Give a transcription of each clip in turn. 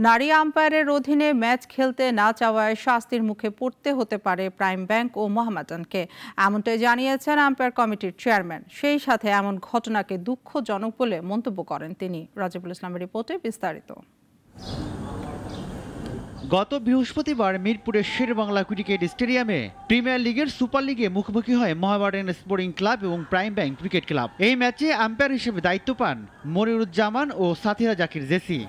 নারী আম্পায়ারের অধীনে ম্যাচ খেলতে না চাওয়ায় শাস্তির মুখে পড়তে হতে পারে প্রাইম ব্যাংক ও মোহামেডানকে, এমনটাই জানিয়েছেন আম্পায়ার কমিটির চেয়ারম্যান। সেই সাথে এমন ঘটনাকে দুঃখজনক বলে মন্তব্য করেন তিনি। রাজিবুল ইসলামের রিপোর্টে বিস্তারিত। গত বৃহস্পতিবার মিরপুরের শেরেবাংলা ক্রিকেট স্টেডিয়ামে প্রিমিয়ার লিগের সুপার লিগে মুখোমুখি হয় মোহামেডান স্পোর্টিং ক্লাব এবং প্রাইম ব্যাংক ক্রিকেট ক্লাব। এই ম্যাচে আম্পায়ার হিসেবে দায়িত্ব পান মনিরুজ্জামান ও সাথীরা জাকির জেসি।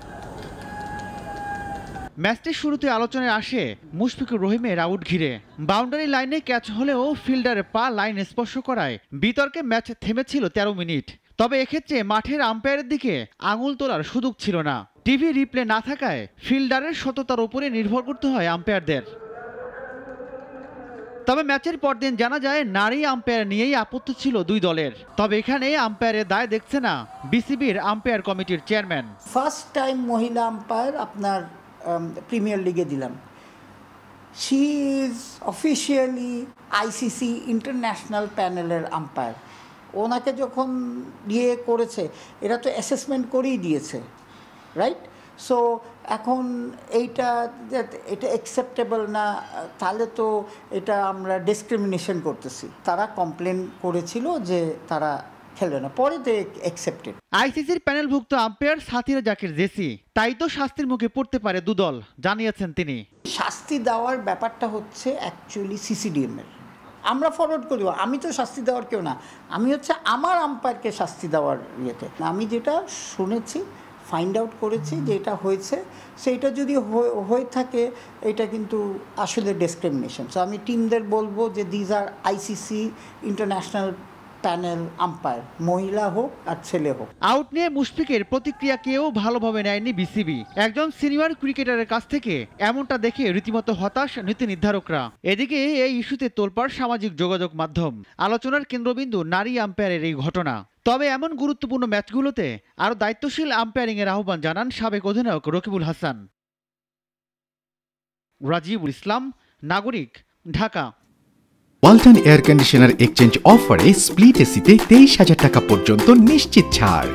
ম্যাচটির শুরুতে আলোচনায় আসে মুশফিকুর রহিমের আউট ঘিরে। বাউন্ডারি লাইনে ক্যাচ হলেও ফিল্ডারের পা লাইন স্পর্শ করায় বিতর্কে ম্যাচ থেমেছিল 13 মিনিট। তবে এক্ষেত্রে মাঠের আম্পায়ারের দিকে আঙুল তোলার সুযোগ ছিল না। টিভি রিপ্লে না থাকায় ফিল্ডারের সততার উপরে নির্ভর করতে হয় আম্পায়ারদের। তবে ম্যাচের পরদিন জানা যায় নারী আম্পায়ার নিয়েই আপত্তি ছিল দুই দলের। তবে এখানে আম্পায়ারের দায় দেখছে না বিসিবির আম্পায়ার কমিটির চেয়ারম্যান। ফার্স্ট টাইম মহিলা আম্পায়ার আপনার প্রিমিয়ার লিগে দিলাম। She is officially ICC international প্যানেলের আম্পায়ার। ওনাকে যখন ইয়ে করেছে, এরা তো অ্যাসেসমেন্ট করেই দিয়েছে, রাইট? সো এখন এটা অ্যাকসেপ্টেবল না, তাহলে তো এটা আমরা ডিসক্রিমিনেশন করতেছি। তারা কমপ্লেন করেছিল যে তারা খেলবে না, পরে তো অ্যাকসেপ্টেড। আইসিসির প্যানেলভুক্ত আম্পায়ার সাথীরা জাকির জেসি, তাই তো শাস্তির মুখে পড়তে পারে দুদল, জানিয়েছেন তিনি। শাস্তি দেওয়ার ব্যাপারটা হচ্ছে অ্যাকচুয়ালি সিসিডিএম এর। আমরা ফরওয়ার্ড করি, আমি তো শাস্তি দেওয়ার কেউ না, আমি হচ্ছে আমার আম্পায়ারকে শাস্তি দেওয়ার ইয়েতে। আমি যেটা শুনেছি, ফাইন্ড আউট করেছি যে এটা হয়েছে, সেইটা যদি হয়ে থাকে এটা কিন্তু আসলে ডিসক্রিমিনেশন। সো আমি টিমদের বলবো যে these are ICC international panel umpire, মহিলা হোক আর ছেলে হোক। আউট নিয়ে মুশফিকের প্রতিক্রিয়া কেউ ভালোভাবে নেয়নি বিসিবি। একজন সিনিয়র ক্রিকেটারের কাছ থেকে এমনটা দেখে রীতিমতো হতাশ নীতি নির্ধারকরা। এদিকে এই ইস্যুতে তোলপাড় সামাজিক যোগাযোগ মাধ্যম। আলোচনার কেন্দ্রবিন্দু নারী আম্পায়ারের এই ঘটনা। তবে এমন গুরুত্বপূর্ণ ম্যাচগুলোতে আরও দায়িত্বশীল আম্পায়ারিং এর আহ্বান জানান সাবেক অধিনায়ক রকিবুল হাসান। রাজিবুল ইসলাম, নাগরিক, Dhaka. Walton air conditioner exchange অফারে স্প্লিট এসিতে 23,000 টাকা পর্যন্ত নিশ্চিত ছাড়।